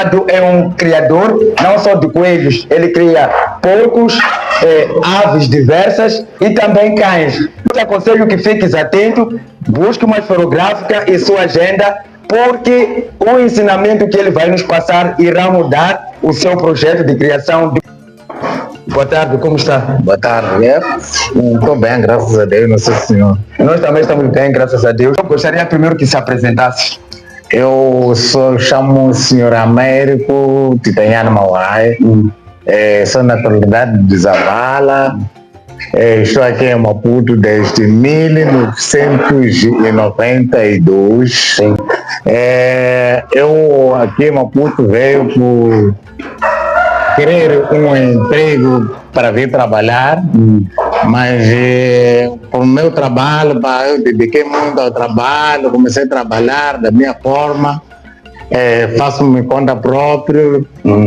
Ricardo é um criador não só de coelhos, ele cria porcos, aves diversas e também cães. Eu te aconselho que fiques atento, busque uma esferográfica e sua agenda, porque o ensinamento que ele vai nos passar irá mudar o seu projeto de criação de... Boa tarde, como está? Boa tarde, estou bem, graças a Deus, nosso senhor. Nós também estamos bem, graças a Deus. Eu gostaria primeiro que se apresentasse. Eu chamo o senhor Américo Titaniano Mauai, sou naturalidade de Zavala, estou aqui em Maputo desde 1992. Eu aqui em Maputo veio por querer um emprego para vir trabalhar, mas por meu trabalho, eu dediquei muito ao trabalho, comecei a trabalhar da minha forma, faço minha conta própria,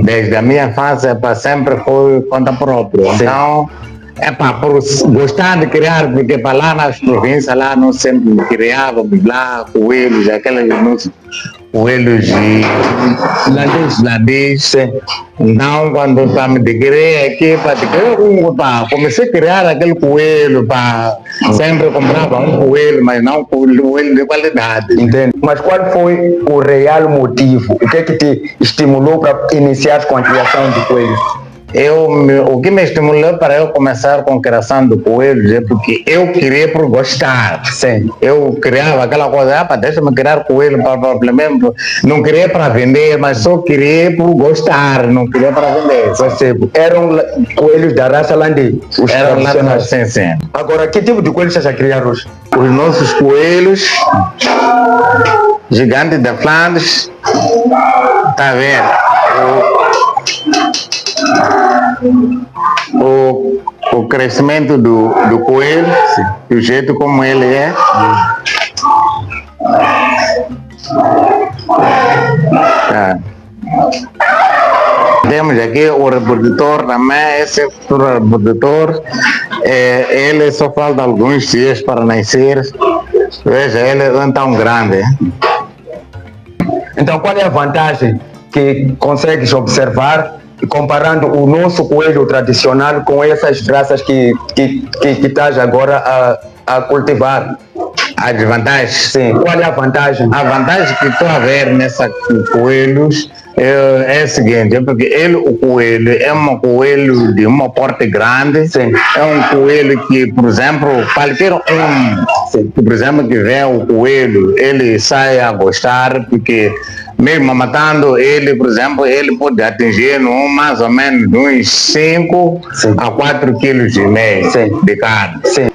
desde a minha infância para sempre foi conta própria. Então, por gostar de criar, porque para lá nas províncias, lá nós sempre criávamos lá coelhos, aqueles coelhos de ladês. Então, quando eu me degrei aqui, comecei a criar aquele coelho, sempre comprava um coelho, mas não coelho de qualidade. Entendo. Mas qual foi o real motivo? O que é que te estimulou para iniciar com a criação de coelhos? O que me estimulou para eu começar com a criação de coelhos é porque eu queria por gostar. Sim. Eu criava aquela coisa, deixa-me criar coelho mesmo. Não queria para vender, mas só queria por gostar, não queria para vender. Percebo. Eram coelhos da raça landê? Eram lá, sim. Agora, que tipo de coelhos você já criaram hoje? Os nossos coelhos, gigantes da Flandres, tá vendo? O crescimento do coelho, o jeito como ele é. Temos aqui o reprodutor também, esse reprodutor, ele só falta alguns dias para nascer. Veja, ele não é tão grande. Então, qual é a vantagem que consegues observar comparando o nosso coelho tradicional com essas raças que estás agora a cultivar? A desvantagem? Sim. Qual é a vantagem? A vantagem que estou a ver nessa coelhos é a seguinte, porque o coelho é um coelho de uma porte grande. Sim. É um coelho que, por exemplo, qualquer por exemplo, que vê o coelho, ele sai a gostar, porque mesmo matando ele, por exemplo, ele pode atingir mais ou menos uns 5 a 4,5 kg de carne. Sim.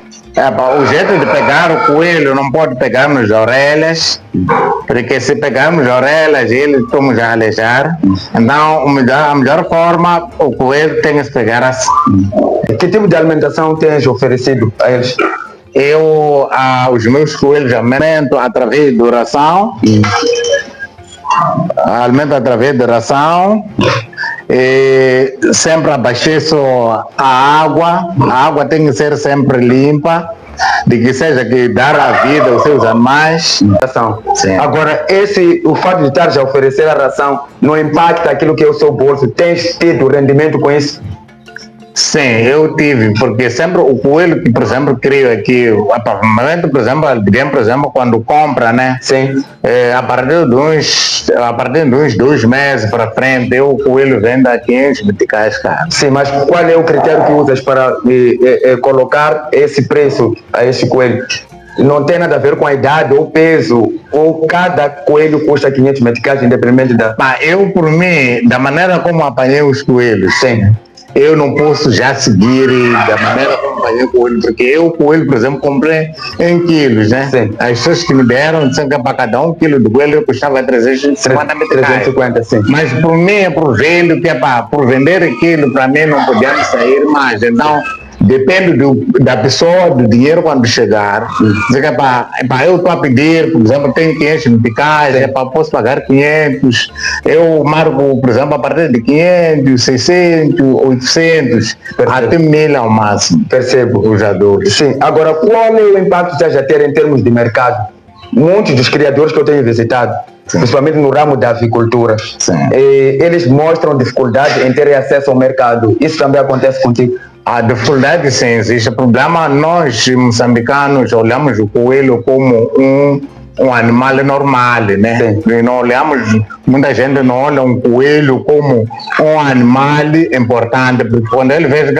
O jeito de pegar o coelho não pode pegar nas orelhas, porque se pegarmos as orelhas ele estamos a aleijar. Então a melhor forma o coelho tem que se pegar assim. Que tipo de alimentação tens oferecido a eles? Os meus coelhos alimento através de ração. Alimento através de ração. Sempre abasteço a água tem que ser sempre limpa, de que seja que dar a vida aos seus animais. Sim. Agora, o fato de estar a oferecer a ração não impacta aquilo que é o seu bolso? Tens tido rendimento com isso? Sim, eu tive, porque sempre o coelho que, por exemplo, crio aqui, apartamento, por exemplo, quando compra, né? Sim. A partir de uns 2 meses para frente, o coelho vende a 500 meticais, cara. Sim, mas qual é o critério que usas para colocar esse preço a esse coelho? Não tem nada a ver com a idade ou peso, ou cada coelho custa 500 meticais, independente da... Eu, por mim, da maneira como apanhei os coelhos, sim, eu não posso já seguir da maneira como apanhei o coelho, porque o coelho, por exemplo, comprei em quilos, né? Sim. As pessoas que me deram disseram que para cada 1 quilo de coelho eu custava 350 meticais. 350, sim. Mas por mim, por velho, que por vender aquilo, para mim não podíamos sair mais. Então, depende da pessoa, do dinheiro quando chegar. Dizer que eu estou a pedir, por exemplo, tem 500 meticais, posso pagar 500. Eu marco, por exemplo, a partir de 500, 600, 800, até 1000 ao máximo. Percebo. Os adultos. Sim. Agora, qual é o impacto que você já ter em termos de mercado? muitos dos criadores que eu tenho visitado, principalmente no ramo da avicultura, eles mostram dificuldade em terem acesso ao mercado. Isso também acontece contigo? A dificuldade sim existe. O problema, nós moçambicanos olhamos o coelho como um animal normal, né? E não olhamos, muita gente não olha um coelho como um animal importante, porque quando ele vê,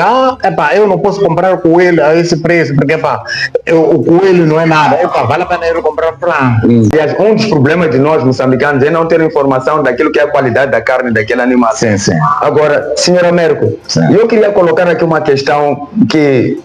eu não posso comprar o coelho a esse preço, porque o coelho não é nada, vale a pena eu comprar frango. E um dos problemas de nós moçambicanos é não ter informação daquilo que é a qualidade da carne daquele animal. Sim. Agora, senhor Américo, eu queria colocar aqui uma questão que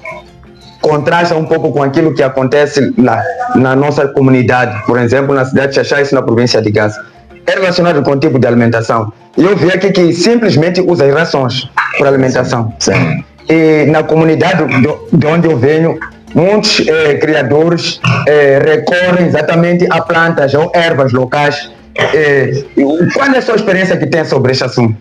contrasta um pouco com aquilo que acontece lá na nossa comunidade, por exemplo, na cidade de Xaxá, isso na província de Gaza. É relacionado com o tipo de alimentação. Eu vi aqui que simplesmente usa as rações para alimentação. Sim. E na comunidade de onde eu venho, muitos criadores recorrem exatamente a plantas ou ervas locais. Qual é a sua experiência que tem sobre este assunto?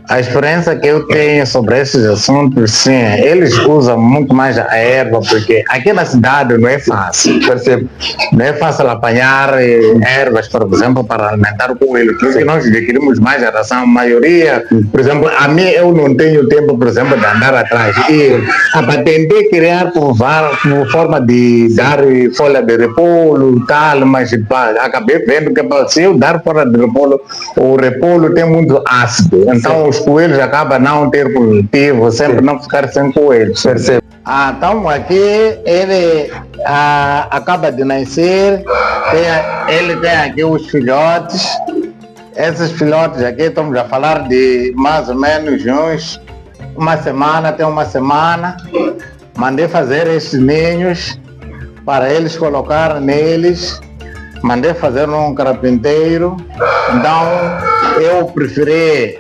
A experiência que eu tenho sobre esses assuntos, sim, eles usam muito mais a erva, porque aqui na cidade não é fácil, percebe? Não é fácil apanhar ervas, por exemplo, para alimentar o coelho. Por isso que nós adquirimos mais a ração. A maioria, por exemplo, a mim eu não tenho tempo, por exemplo, de andar atrás. E tentei criar por forma de dar folha de repolho e tal, mas acabei vendo que se eu dar folha de repolho, o repolho tem muito ácido. Então os coelhos acabam não ter cultivo, sempre não ficar sem coelhos. Percebe? Então aqui ele acaba de nascer, ele tem aqui os filhotes. Esses filhotes aqui estamos a falar de mais ou menos uma semana. Mandei fazer estes ninhos para eles colocar neles. Mandei fazer um carpinteiro, então eu preferi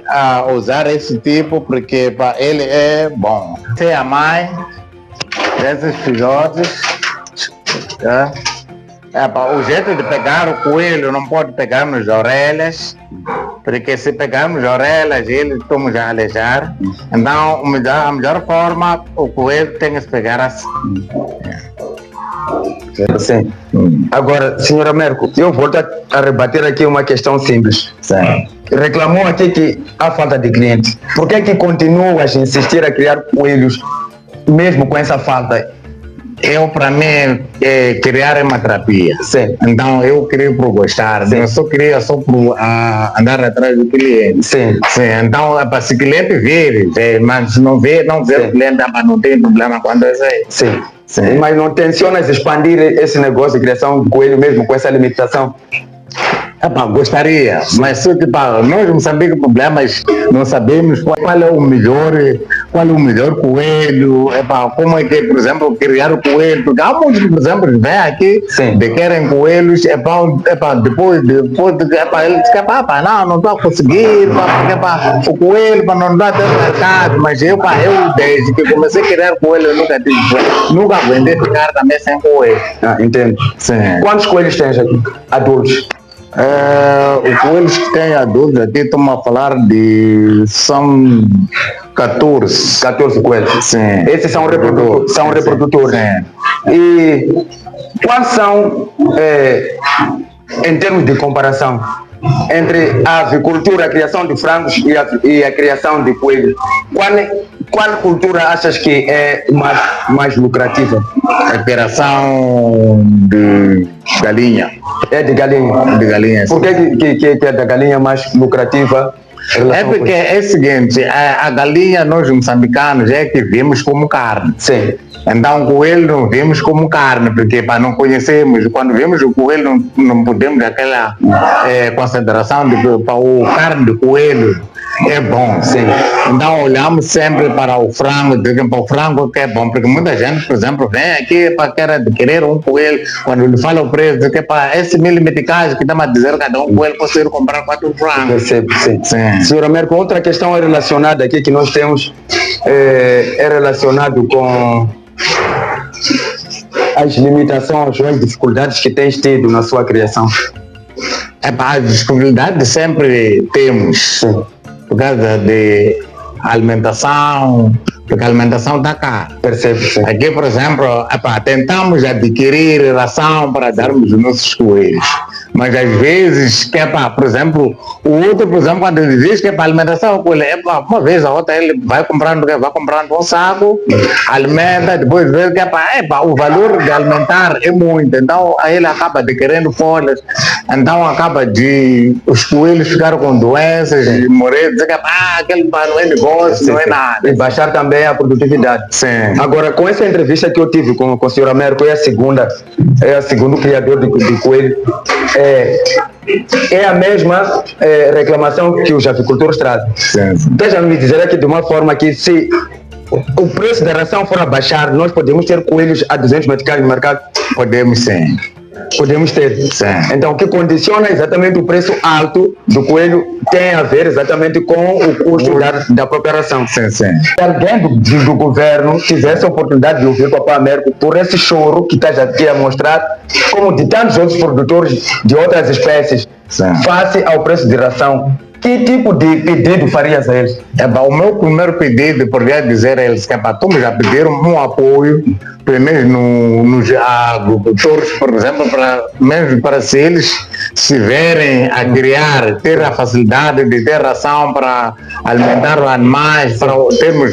usar esse tipo porque para ele é bom. Essa é a mãe desses filhotes. O jeito de pegar o coelho não pode pegar nas orelhas, porque se pegarmos as orelhas ele estamos a alejar. Então a melhor forma o coelho tem que se pegar assim. Sim. Agora, senhor Américo, eu volto a rebater aqui uma questão simples. Sim. Reclamou aqui que há falta de clientes. Por que que continuas a insistir a criar coelhos mesmo com essa falta? Para mim, criar é uma terapia. Sim. Então, eu crio por gostar. Sim. Eu só crio por andar atrás do cliente. Sim. Então, se o cliente vir, mas se não ver o cliente, não tem problema quando eu sei. Sim. Mas não tensionas expandir esse negócio de criação de coelho mesmo com essa limitação? Gostaria, mas nós em Moçambique problemas não sabemos qual é o melhor coelho, como é que, por exemplo, criar o coelho, porque há muitos, por exemplo, vêm aqui de querem coelhos, depois eles dizem, não estou a conseguir, o coelho não dá até no mercado, mas eu desde que comecei a criar coelho, eu nunca vendi ficar também sem coelho. Entendo. Sim. Quantos coelhos tens aqui, adultos? Os coelhos que têm adultos aqui, estamos a falar são 14 coelhos. Sim. Esses são reprodutores. Sim. E quais são, em termos de comparação, entre a avicultura, a criação de frangos e a criação de coelhos, qual cultura achas que é mais lucrativa? A criação de galinha. É de galinha? De galinha. Por que é da galinha mais lucrativa? É porque é o seguinte, a galinha nós moçambicanos é que vemos como carne. Sim. Então o coelho não vemos como carne, porque não conhecemos. Quando vemos o coelho não podemos ter aquela consideração de que o carne do coelho é bom. Sim. Então olhamos sempre para o frango, para o frango que é bom, porque muita gente, por exemplo, vem aqui para querer um coelho, quando lhe fala o preço, diz que para esse milimetricagem que estamos a dizer cada um coelho, posso ir comprar 4 frangos. Percebo, sim. Sim. Sr. Américo, outra questão é relacionada aqui que nós temos, é relacionado com as limitações ou as dificuldades que tens tido na sua criação. As dificuldades sempre temos. Sim. Por causa de alimentação, porque a alimentação está cara. Percebe-se. Aqui, por exemplo, tentamos adquirir ração para darmos aos nossos coelhos. Mas às vezes, por exemplo, o outro, por exemplo, quando ele diz que é para alimentação, o coelho, uma vez a outra ele vai comprando um saco, alimenta, depois vê que o valor de alimentar é muito, então aí ele acaba adquirindo folhas, então acaba de os coelhos ficaram com doenças, e morrer, dizer que aquele não é negócio, não é nada. E baixar também a produtividade. Sim. Agora, com essa entrevista que eu tive com o Sr. Américo, é a segundo criador de coelho, é a mesma reclamação que os avicultores trazem. Deixa-me me dizer aqui de uma forma que se o preço da ração for a baixar, nós podemos ter coelhos a 200 meticais no mercado? Podemos sim. Podemos ter. Sim. Então, o que condiciona exatamente o preço alto do coelho tem a ver exatamente com o custo da própria ração. Sim, sim. Se alguém do governo tivesse a oportunidade de ouvir o Papai Américo por esse choro que está já aqui a mostrar, como de tantos outros produtores de outras espécies, face ao preço de ração, que tipo de pedido farias a eles? O meu primeiro pedido, poderia dizer a eles que estamos já pediram um apoio, primeiro nos agricultores, por exemplo, mesmo para se eles se verem a criar, ter a facilidade de ter ração para alimentar os animais, para termos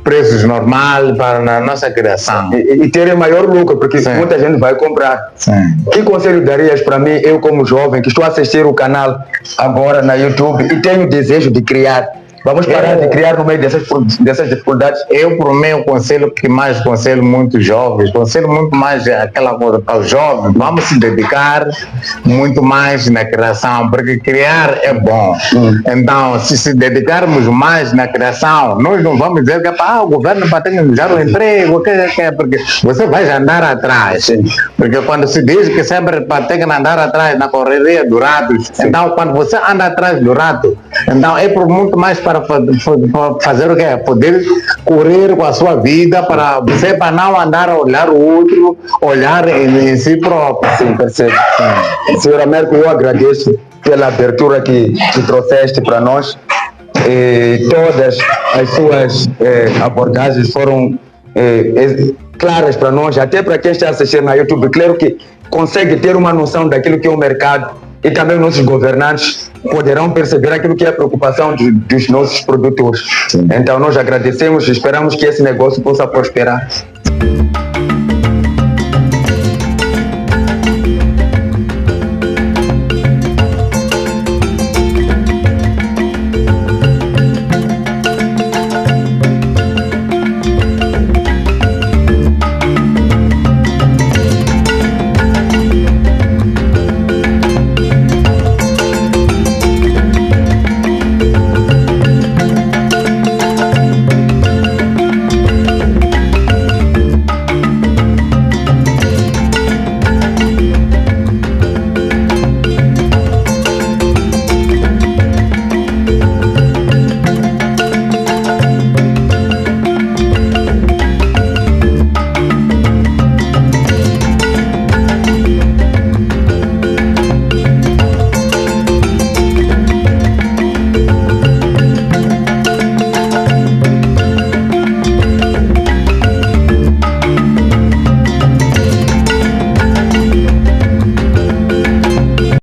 preços normais para a nossa criação. E terem maior lucro, porque muita gente vai comprar. Sim. Que conselho darias para mim, eu como jovem, que estou a assistir o canal agora na YouTube e tenho desejo de criar? Vamos parar de criar no meio dessas dificuldades. Eu, por mim, o conselho que mais conselho muitos jovens, conselho muito mais aquela coisa para os jovens, vamos se dedicar muito mais na criação, porque criar é bom. Então, se dedicarmos mais na criação, nós não vamos dizer que o governo para ter nos dar o emprego, porque você vai andar atrás. Porque quando se diz que sempre para ter que andar atrás na correria do rato, então quando você anda atrás do rato, então é por muito mais para fazer o quê? Poder correr com a sua vida para você para não andar a olhar o outro, olhar em si próprio. Sim, percebe. Senhor Américo, eu agradeço pela abertura que trouxeste para nós. Todas as suas abordagens foram claras para nós, até para quem está a assistir na YouTube, claro que consegue ter uma noção daquilo que é o mercado. E também nossos governantes poderão perceber aquilo que é a preocupação dos nossos produtores. Então nós agradecemos e esperamos que esse negócio possa prosperar.